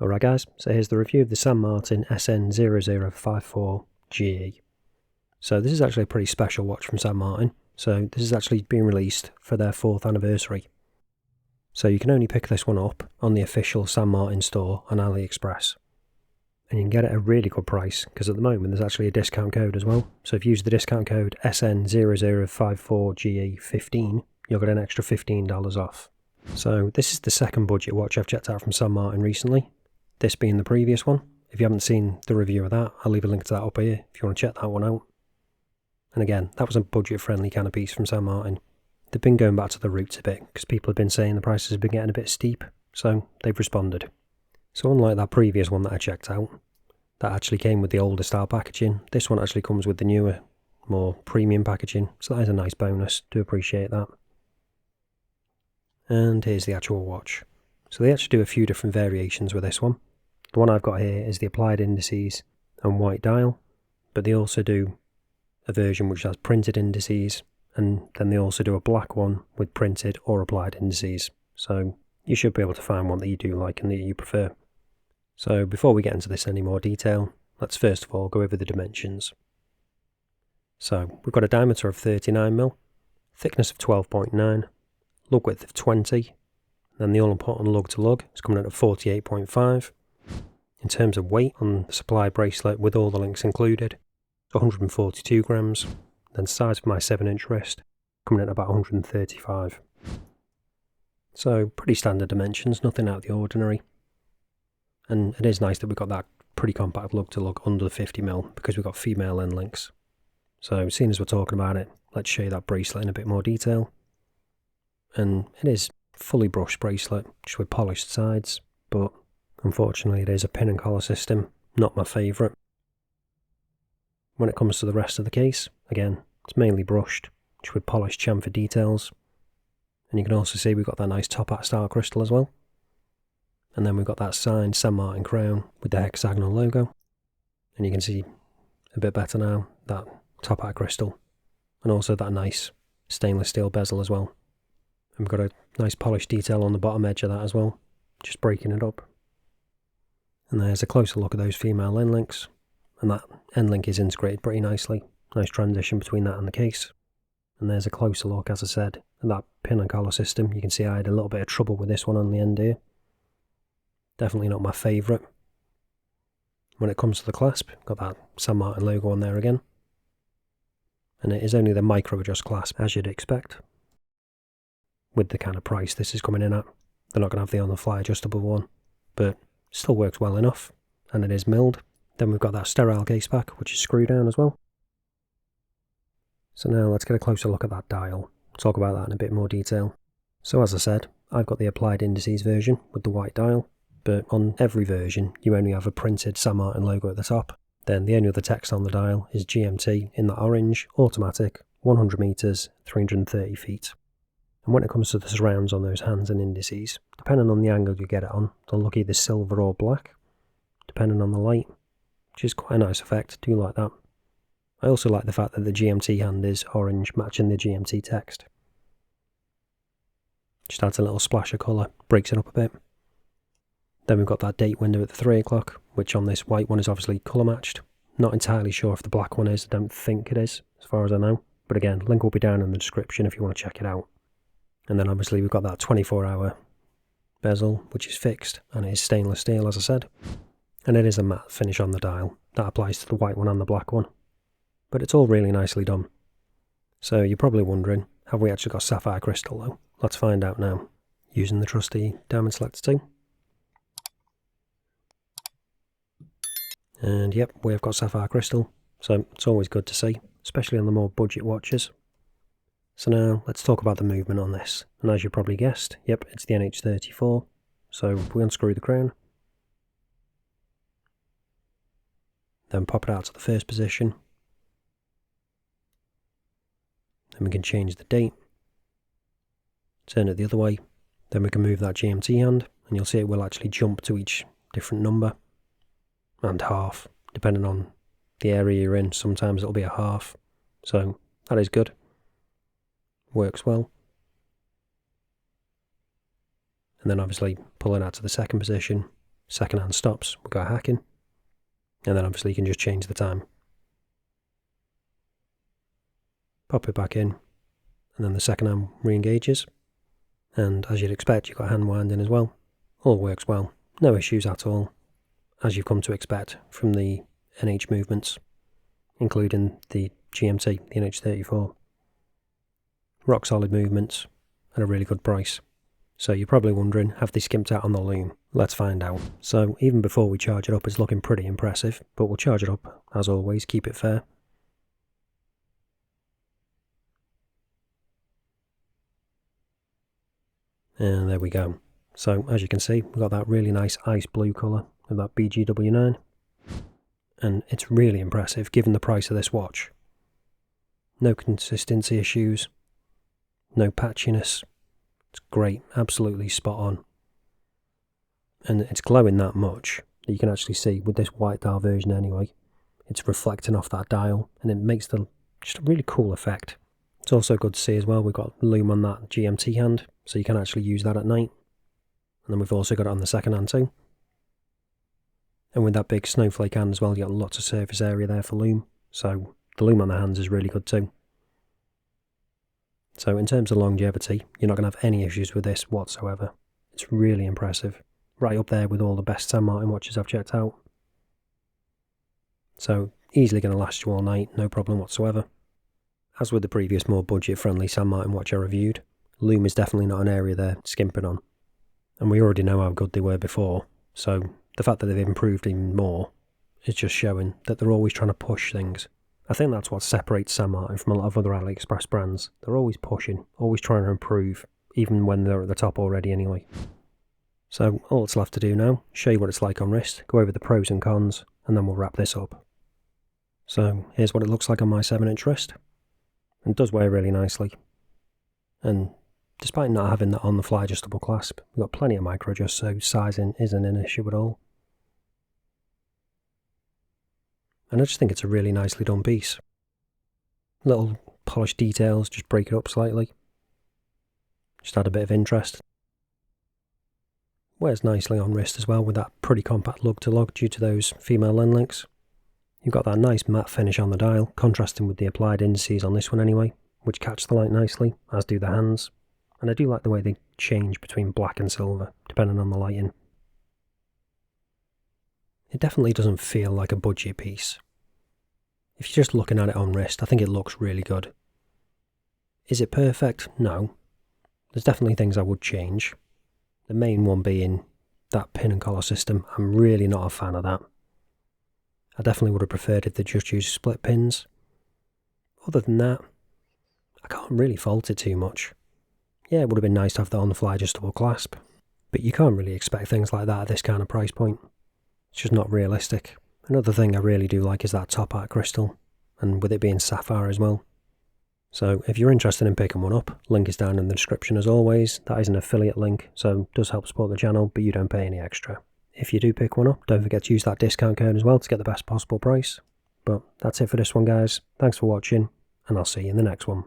Alright guys, so here's the review of the San Martin SN0054GE. So this is actually a pretty special watch from San Martin. So this is actually being released for their 4th anniversary. So you can only pick this one up on the official San Martin store on AliExpress. And you can get it at a really good price, because at the moment there's actually a discount code as well. So if you use the discount code SN0054GE15, you'll get an extra $15 off. So this is the second budget watch I've checked out from San Martin recently. This being the previous one. If you haven't seen the review of that, I'll leave a link to that up here if you want to check that one out. And again, that was a budget-friendly kind of piece from San Martin. They've been going back to the roots a bit, because people have been saying the prices have been getting a bit steep, so they've responded. So unlike that previous one that I checked out, that actually came with the older style packaging, this one actually comes with the newer, more premium packaging, so that is a nice bonus. Do appreciate that. And here's the actual watch. So they actually do a few different variations with this one. The one I've got here is the applied indices and white dial, but they also do a version which has printed indices, and then they also do a black one with printed or applied indices. So you should be able to find one that you do like and that you prefer. So before we get into this in any more detail, let's first of all go over the dimensions. So we've got a diameter of 39mm, thickness of 12.9, lug width of 20, then the all-important lug to lug is coming in at 48.5. In terms of weight on the supply bracelet with all the links included, 142 grams, then size for my 7-inch wrist coming in at about 135. So pretty standard dimensions, nothing out of the ordinary. And it is nice that we've got that pretty compact lug to lug under the 50mm because we've got female end links. So seeing as we're talking about it, let's show you that bracelet in a bit more detail. And it is fully brushed bracelet, just with polished sides, but unfortunately it is a pin and collar system, not my favourite. When it comes to the rest of the case, again, it's mainly brushed, just with polished chamfer details. And you can also see we've got that nice top hat style crystal as well. And then we've got that signed San Martin crown with the hexagonal logo. And you can see a bit better now, that top hat crystal. And also that nice stainless steel bezel as well. And we've got a nice polished detail on the bottom edge of that as well, just breaking it up. And there's a closer look at those female end links, and that end link is integrated pretty nicely. Nice transition between that and the case. And there's a closer look, as I said, at that pin and collar system. You can see I had a little bit of trouble with this one on the end here. Definitely not my favourite. When it comes to the clasp, got that San Martin logo on there again. And it is only the micro adjust clasp, as you'd expect. With the kind of price this is coming in at, they're not going to have the on-the-fly adjustable one, but still works well enough, and it is milled. Then we've got that sterile case back, which is screw down as well. So now let's get a closer look at that dial. Talk about that in a bit more detail. So as I said, I've got the applied indices version with the white dial, but on every version you only have a printed San Martin logo at the top. Then the only other text on the dial is GMT in that orange, automatic, 100 meters, 330 feet. And when it comes to the surrounds on those hands and indices, depending on the angle you get it on, they'll look either silver or black, depending on the light, which is quite a nice effect. I do like that. I also like the fact that the GMT hand is orange, matching the GMT text. Just adds a little splash of colour, breaks it up a bit. Then we've got that date window at the 3 o'clock, which on this white one is obviously colour matched. Not entirely sure if the black one is, I don't think it is, as far as I know. But again, link will be down in the description if you want to check it out. And then obviously we've got that 24-hour bezel, which is fixed, and it is stainless steel, as I said. And it is a matte finish on the dial. That applies to the white one and the black one. But it's all really nicely done. So you're probably wondering, have we actually got sapphire crystal though? Let's find out now, using the trusty diamond selector 2. And yep, we've got sapphire crystal, so it's always good to see, especially on the more budget watches. So now, let's talk about the movement on this. And as you probably guessed, yep, it's the NH34. So we unscrew the crown. Then pop it out to the first position. Then we can change the date. Turn it the other way. Then we can move that GMT hand, and you'll see it will actually jump to each different number. And half, depending on the area you're in. Sometimes it'll be a half. So that is good. Works well. And then obviously pulling out to the second position, second hand stops, we'll go hacking, and then obviously you can just change the time. Pop it back in, and then the second hand re-engages, and as you'd expect, you've got hand winding as well. All works well, no issues at all, as you've come to expect from the NH movements, including the GMT, the NH34. Rock solid movements at a really good price. So you're probably wondering, have they skimped out on the loom? Let's find out. So even before we charge it up, it's looking pretty impressive, but we'll charge it up as always, keep it fair. And there we go. So as you can see, we've got that really nice ice blue colour with that BGW9. And it's really impressive given the price of this watch. No consistency issues, no patchiness. It's great, absolutely spot on. And it's glowing that much that you can actually see with this white dial version anyway. It's reflecting off that dial and it makes just a really cool effect. It's also good to see as well, we've got loom on that GMT hand, so you can actually use that at night. And then we've also got it on the second hand too. And with that big snowflake hand as well, you got lots of surface area there for loom. So the loom on the hands is really good too. So in terms of longevity, you're not going to have any issues with this whatsoever. It's really impressive. Right up there with all the best San Martin watches I've checked out. So easily going to last you all night, no problem whatsoever. As with the previous more budget-friendly San Martin watch I reviewed, loom is definitely not an area they're skimping on. And we already know how good they were before, so the fact that they've improved even more is just showing that they're always trying to push things. I think that's what separates San Martin from a lot of other AliExpress brands. They're always pushing, always trying to improve, even when they're at the top already anyway. So all it's left to do now, show you what it's like on wrist, go over the pros and cons, and then we'll wrap this up. So here's what it looks like on my 7-inch wrist. It does wear really nicely. And despite not having that on-the-fly adjustable clasp, we've got plenty of micro adjust, so sizing isn't an issue at all. And I just think it's a really nicely done piece. Little polished details, just break it up slightly. Just add a bit of interest. Wears nicely on wrist as well with that pretty compact lug to lug due to those female len links. You've got that nice matte finish on the dial, contrasting with the applied indices on this one anyway, which catch the light nicely, as do the hands. And I do like the way they change between black and silver, depending on the lighting. It definitely doesn't feel like a budget piece. If you're just looking at it on wrist, I think it looks really good. Is it perfect? No. There's definitely things I would change. The main one being that pin and collar system. I'm really not a fan of that. I definitely would have preferred if they just used split pins. Other than that, I can't really fault it too much. Yeah, it would have been nice to have the on-the-fly adjustable clasp, but you can't really expect things like that at this kind of price point. It's just not realistic. Another thing I really do like is that top art crystal, and with it being sapphire as well. So if you're interested in picking one up, link is down in the description as always. That is an affiliate link, so it does help support the channel, but you don't pay any extra. If you do pick one up, don't forget to use that discount code as well to get the best possible price. But that's it for this one, guys. Thanks for watching, and I'll see you in the next one.